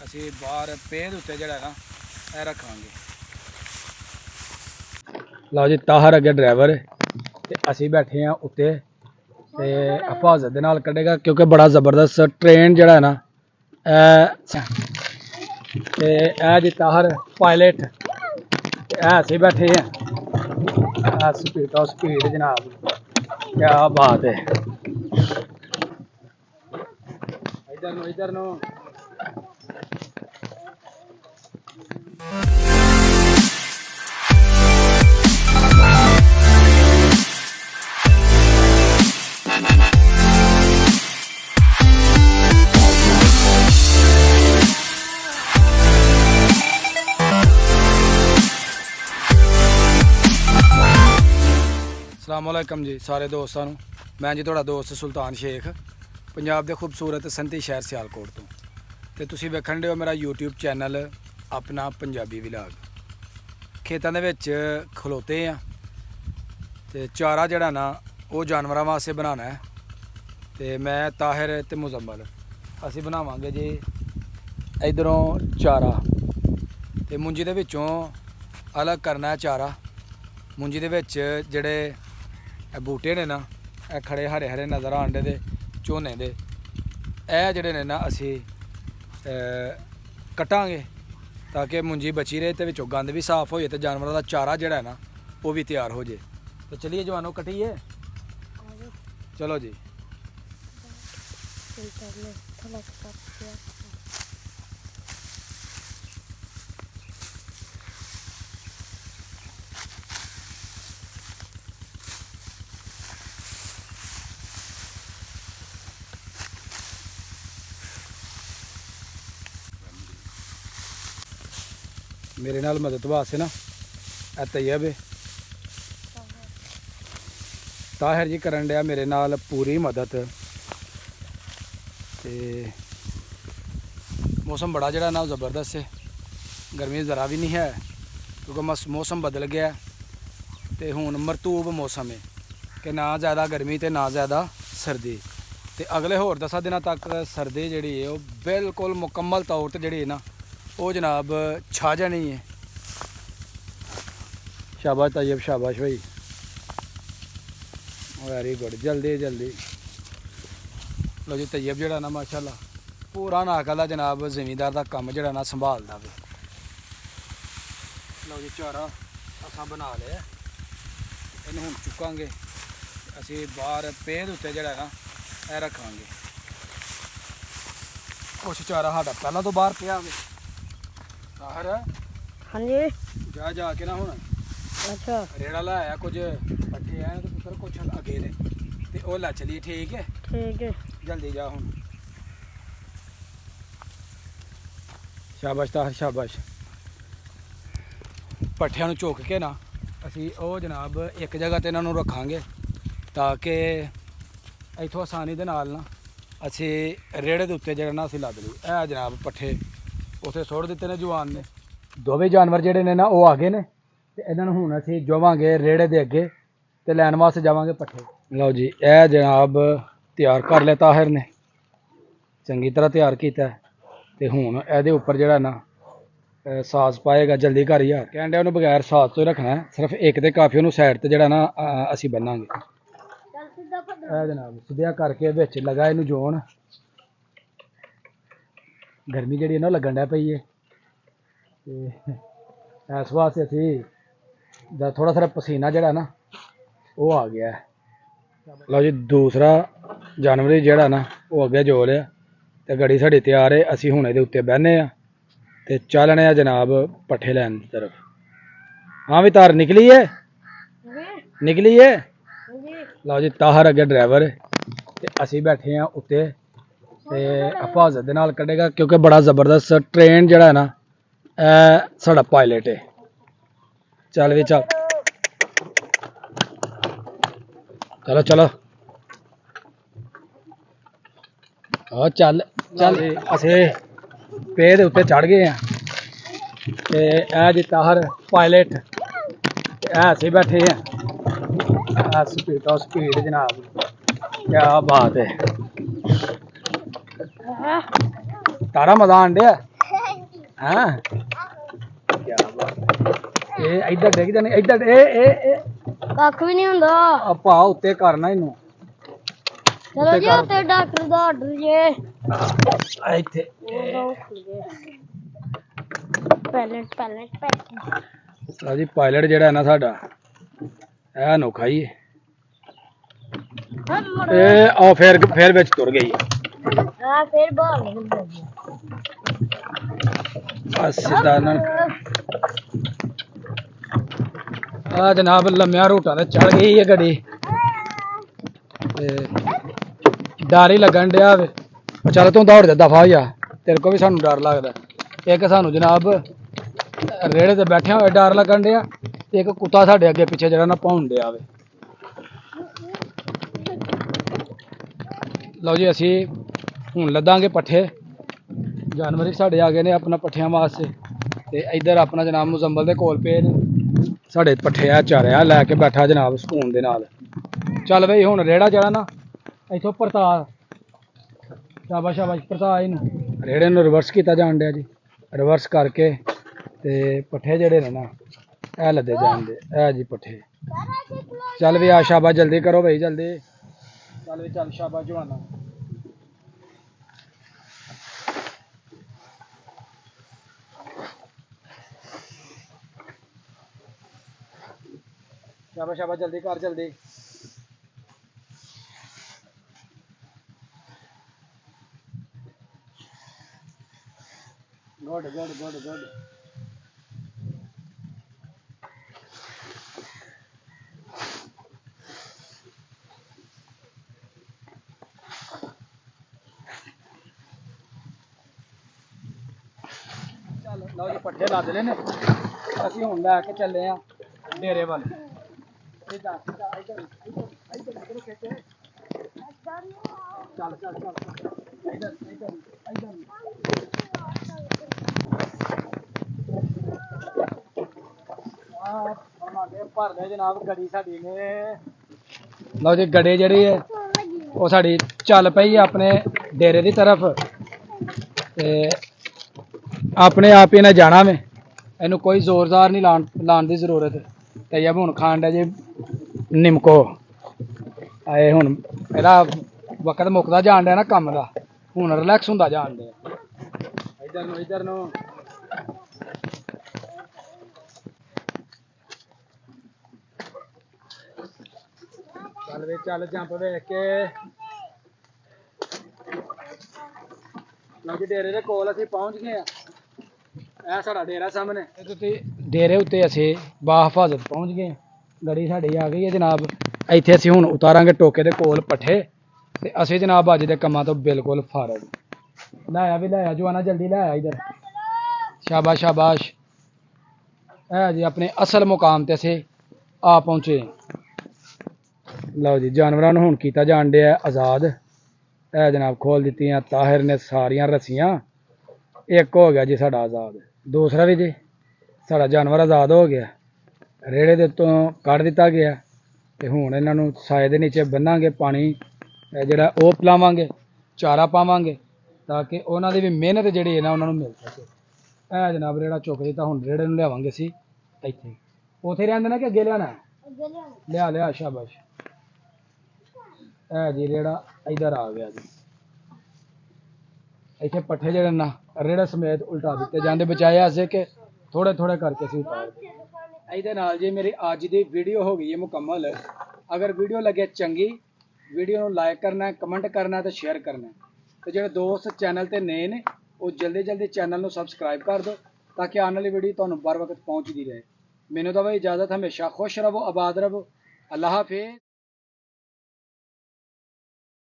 ਅਸੀਂ ਬਾਹਰ ਪੇੜ ਉੱਤੇ ਜਿਹੜਾ ਨਾ ਇਹ ਰੱਖਾਂਗੇ। ਲਓ ਜੀ, ਤਾਹਰ ਅੱਗੇ ਡਰਾਈਵਰ ਤੇ ਅਸੀਂ ਬੈਠੇ ਆ ਉੱਤੇ ਤੇ ਹਿਫਾਜ਼ਤ ਦੇ ਨਾਲ ਕੱਢੇਗਾ ਕਿਉਂਕਿ ਬੜਾ ਜ਼ਬਰਦਸਤ ਟ੍ਰੇਨ ਜਿਹੜਾ ਹੈ ਨਾ ਤੇ ਇਹ ਜੀ ਤਾਹਰ ਪਾਇਲਟ ਤੇ ਇਹ ਅਸੀਂ ਬੈਠੇ ਆ ਸਪੀਡ ਜਨਾਬ, ਕਿਆ ਬਾਤ ਹੈ। इधर नो अस्सलामुअलैकुम जी सारे दोस्तों, मैं जी थोड़ा दोस्त सुल्तान शेख पंजाब के खूबसूरत संती शहर सियालकोट तो ते तुसीं वेखण दे हो मेरा यूट्यूब चैनल अपना पंजाबी विलाग। खेतों के खलोते हैं तो चारा जड़ा ना वो जानवरों वास्ते बनाना है तो मैं ताहिर ते मुजम्मल असी बनावांगे जी इधरों चारा तो मुंजी दे विचों अलग करना है चारा। मुंजी दे विच जड़े बूटे ने ना खड़े हरे हरे नज़र आंदे दे झोने दे ए जड़े ने ना असी कटांगे ताकि मुंजी बची रहे तो विचों गंद भी साफ हो जाए तो जानवरों का चारा जड़ा है ना वो भी तैयार हो जाए। तो चलिए जवानों कटिए, चलो जी। मेरे नाल मदद वास्ते ना तैयब है ताहिर जी करन दिया मेरे नाल पूरी मदद। ते मौसम बड़ा जड़ा ना ज़बरदस्त है, गर्मी ज़रा भी नहीं है क्योंकि मौसम बदल गया तो हुण मरतूब मौसम है कि ना ज़्यादा गर्मी तो ना ज़्यादा सर्दी। तो अगले होर 10 दिनों तक सर्दी जी है वो बिल्कुल मुकम्मल तौर पर जी है ना वो जनाब छा जानी है। शाबाश तैयब, शाबाश भाई, वेरी गुड, जल्दी जल्दी। लो जी तैयब जड़ा ना माशाल्लाह पूरा नाकल दा जनाब ज़मींदार दा काम जड़ा ना संभालदा वे। लो जी चारा असां बना लिया, इन्हूं हुण चुकांगे असी बाहर पेड़ उत्ते जड़ा ना ए रखांगे। कुछ चारा साडा पहला तो बाहर पिया वे। ताहिर हाँ जी जा जाके ना हुण अच्छा रेड़ा लाया कुछ पट्ठे हैं तो पुत्र कुछ अगे ने ते ओ ला चलिए। ठीक है जल्दी जा हुण। शाबाश ताहिर शाबाश। पट्ठियां नूं झुक के ना असी ओ जनाब एक जगह ते इन्हां नूं रखांगे ताकि इत्थों आसानी दे नाल ना असी रेड़े दे उत्ते जेड़ा ना असी लद लई। ए जनाब पट्ठे उत्थे सुੱਟ ਦਿੱਤੇ ने जवान ने, दोवें जानवर जेड़े ने ना वो आ गए ने ते इन्हां नूं हुण असी जोवांगे रेड़े दे अगे ते लैण वास्ते जावांगे पट्ठे। लो जी ए जनाब तैयार कर लिया ताहिर ने, चंगी तरह तैयार किया ते हुण इहदे उपर जेड़ा ना साज पाएगा। जल्दी कर यार, कहण डਿਆ ਉਹਨੂੰ बगैर साज तो ही रखना है, सिर्फ एक ते काफ़ी ਉਹਨੂੰ साइड ते जेड़ा ना असी बन्नांगे। ए जनाब सिद्धिया करके विच लगा इहनूं जोन, गर्मी जी ना लगन डै पई है इस वास्ते असी थोड़ा सारा पसीना जड़ा ना वो आ गया है। लो जी दूसरा जानवर जड़ा ना वो अगे जो लिया तो गड़ी साड़ी तैयार है। असी हुण इहदे उत्ते बहने ते चलने जनाब पट्ठे लैन की तरफ। हाँ भी तार निकली है, निकली है। लो जी ताहर अगे ड्राइवर ते असी बैठे हैं उत्ते ते हिफाजत दे नाल कड्ढेगा क्योंकि बड़ा ज़बरदस्त ट्रेन जड़ा है ना साड़ा पायलट है। चल भी चल, चलो चलो हाँ चल चल। असे पे दे उत्ते चढ़ गए हैं ते ए जी ताहर पायलट ते असी बैठे हैं स्पीड जनाब। क्या बात है तारा मजा आन डया हाँ क्या बात है ये इधर डिग जाने इधर ए ਕੱਖ ਵੀ ਨਹੀਂ ਹੁੰਦਾ ਆਪਾਂ ਉੱਤੇ ਕਰਨਾ ਇਹਨੂੰ ਚਲੋ ਜੀ ਉੱਤੇ ਡਾਕਟਰ ਦਾ ਆਰਡਰ ਜੇ ਇੱਥੇ ਪੈਲਟ ਲਓ ਜੀ ਪਾਇਲਟ ਜਿਹੜਾ ਹੈ ਨਾ ਸਾਡਾ ਇਹ ਅਨੋਖਾ ਹੀ ਹੈ ਇਹ ਆ ਫਿਰ ਵਿੱਚ ਤੁਰ ਗਈ ਹਾਂ ਫਿਰ ਬਾਹਰ ਨਿਕਲ ਗਈ ਆ ਸਿੱਧਾ ਨਾਲ ਆ ਜਨਾਬ ਲੰਮਿਆਂ ਰੂਟਾਂ ਤੇ ਚੜ ਗਈ ਹੈ ਗੱਡੀ ਤੇ ਡਰ ਹੀ ਲੱਗਣ ਡਿਆ ਵੇ ਚੱਲ ਤੂੰ ਦੌੜ ਜਾ ਦਫਾ ਜਾ ਤੇਰੇ ਕੋ ਵੀ ਸਾਨੂੰ ਡਰ ਲੱਗਦਾ ਇੱਕ ਸਾਨੂੰ ਜਨਾਬ ਰੇੜੇ ਤੇ ਬੈਠਿਆਂ ਹੋਏ ਡਰ ਲੱਗਣ ਡਿਆ ਤੇ ਇੱਕ ਕੁੱਤਾ ਸਾਡੇ ਅੱਗੇ ਪਿੱਛੇ ਜਿਹੜਾ ਨਾ ਭੌਣ ਡਿਆ ਵੇ ਲਓ ਜੀ ਅਸੀਂ ਹੁਣ ਲੱਦਾਂਗੇ ਪੱਠੇ ਜਾਨਵਰ ਹੀ ਸਾਡੇ ਆ ਗਏ ਨੇ ਆਪਣਾ ਪੱਠਿਆਂ ਵਾਸਤੇ ਤੇ ਇੱਧਰ ਆਪਣਾ ਜਨਾਬ ਮੁਜ਼ੰਬਲ ਦੇ ਕੋਲ ਪਏ ਨੇ ਸਾਡੇ ਪੱਠੇ ਆ ਚਾਰਿਆ ਲੈ ਕੇ ਬੈਠਾ ਜਨਾਬ ਸਕੂਨ ਦੇ ਨਾਲ ਚੱਲ ਬਈ ਹੁਣ ਰੇੜਾ ਜਿਹੜਾ ਨਾ ਇੱਥੋਂ ਪਰਤਾ ਸ਼ਾਬਾਸ਼ ਪਰਤਾ ਇਹਨੂੰ ਰੇੜੇ ਨੂੰ ਰਿਵਰਸ ਕੀਤਾ ਜਾਣ ਡਿਆ ਜੀ ਰਿਵਰਸ ਕਰਕੇ ਤੇ ਪੱਠੇ ਜਿਹੜੇ ਨੇ ਨਾ ਇਹ ਲੱਦੇ ਜਾਂਦੇ ਇਹ ਜੀ ਪੱਠੇ ਚੱਲ ਵੀ ਆ ਸ਼ਾਬਾਸ਼ ਜਲਦੀ ਕਰੋ ਬਈ ਜਲਦੀ ਚੱਲ ਵੀ ਚੱਲ ਸ਼ਾਬਾਸ਼ ਜਵਾਨਾ शाबाश जल्दी कर जल्दी गुड गुड गुड गुड चल लो जी पट्ठे लद ले ने असीं हुण लैके चले आ डेरे वाल चल चल चल इधर इधर इधर भर दे जनाब गड्डी साडी ने लो जी गड्डी जड़ी है वो साडी चल पई अपने डेरे की तरफ ते अपने आप ही इन्हें जाना में इनू कोई जोरदार नहीं लाने की जरूरत ते जब हुण खान डे जी निमको आए हुण मेरा वक्त मुकदा जान डया ना काम का हुण रिलैक्स हुंदा जान डया इधर नु चल वे चल जंप वेख के जी डेरे दे कोल असीं पहुंच गए हैं ਇਹ ਸਾਡਾ ਡੇਰਾ ਸਾਹਮਣੇ ਡੇਰੇ ਉੱਤੇ ਅਸੀਂ ਬਾਹਿਫਾਜ਼ਤ ਪਹੁੰਚ ਗਏ ਗੱਡੀ ਸਾਡੀ ਆ ਗਈ ਹੈ ਜਨਾਬ ਇੱਥੇ ਅਸੀਂ ਹੁਣ ਉਤਾਰਾਂਗੇ ਟੋਕੇ ਦੇ ਕੋਲ ਪੱਠੇ ਤੇ ਅਸੀਂ ਜਨਾਬ ਅੱਜ ਦੇ ਕੰਮਾਂ ਤੋਂ ਬਿਲਕੁਲ ਫਾਰਗ ਲਾਇਆ ਵੀ ਲਾਇਆ ਜਵਾਨਾ ਜਲਦੀ ਲਾਇਆ ਇਧਰ ਸ਼ਾਬਾਸ਼ ਸ਼ਾਬਾਸ਼ ਇਹ ਜੀ ਆਪਣੇ ਅਸਲ ਮੁਕਾਮ ਤੇ ਅਸੀਂ ਆ ਪਹੁੰਚੇ ਲਓ ਜੀ ਜਾਨਵਰਾਂ ਨੂੰ ਹੁਣ ਕੀਤਾ ਜਾਣ ਡਿਆ ਆਜ਼ਾਦ ਇਹ ਜਨਾਬ ਖੋਲ ਦਿੱਤੀਆਂ ਤਾਹਿਰ ਨੇ ਸਾਰੀਆਂ ਰੱਸੀਆਂ ਇੱਕ ਹੋ ਗਿਆ ਜੀ ਸਾਡਾ ਆਜ਼ਾਦ दूसरा भी जी साड़ा जानवर आज़ाद हो गया रेड़े दे उत्तों कढ़ दिता गया तो हुण इन्हां नूं साए दे नीचे बन्नांगे पानी जिहड़ा ओह पिलावांगे चारा पावांगे ताकि उन्हां दी भी मेहनत जिहड़ी है ना उन्हां नूं मिल सके ਇਹ जनाब रेड़ा चुक दिता हुण रेड़े नूं लियावांगे असीं ਇੱਥੇ ਉੱਥੇ ਰਹਿੰਦੇ ना कि अगे लियाना लिया लिया शाबाश ਇਹ जी रेड़ा इधर आ गया जी ਇੱਥੇ ਪੱਠੇ ਜਿਹੜੇ ਨਾ ਰੇੜਾ ਸਮੇਤ ਉਲਟਾ ਦਿੱਤੇ ਜਾਂਦੇ ਬਚਾਏ ਐਸੇ ਕਿ ਥੋੜੇ ਥੋੜੇ ਕਰਕੇ ਅਸੀਂ ਉਤਾਰਦੇ ਇਹਦੇ ਨਾਲ ਜੀ ਮੇਰੀ ਅੱਜ ਦੀ ਵੀਡੀਓ ਹੋ ਗਈ ਹੈ ਮੁਕੰਮਲ ਅਗਰ ਵੀਡੀਓ ਲੱਗੇ ਚੰਗੀ ਵੀਡੀਓ ਨੂੰ ਲਾਈਕ ਕਰਨਾ ਹੈ ਕਮੈਂਟ ਕਰਨਾ ਹੈ ਤੇ ਸ਼ੇਅਰ ਕਰਨਾ ਹੈ ਤੇ ਜਿਹੜੇ ਦੋਸਤ ਚੈਨਲ ਤੇ ਨਏ ਨੇ ਉਹ ਜਲਦੀ ਜਲਦੀ ਚੈਨਲ ਨੂੰ ਸਬਸਕ੍ਰਾਈਬ ਕਰ ਦਿਓ ਤਾਂ ਕਿ ਆਉਣ ਵਾਲੀ ਵੀਡੀਓ ਤੁਹਾਨੂੰ ਬਰ ਵਕਤ ਪਹੁੰਚਦੀ ਰਹੇ ਮੈਨੂੰ ਤਾਂ ਬਈ ਇਜਾਜ਼ਤ ਹਮੇਸ਼ਾ ਖੁਸ਼ ਰਹੋ ਆਬਾਦ ਰਹੋ ਅੱਲਾਹ ਹਾਫਿਜ਼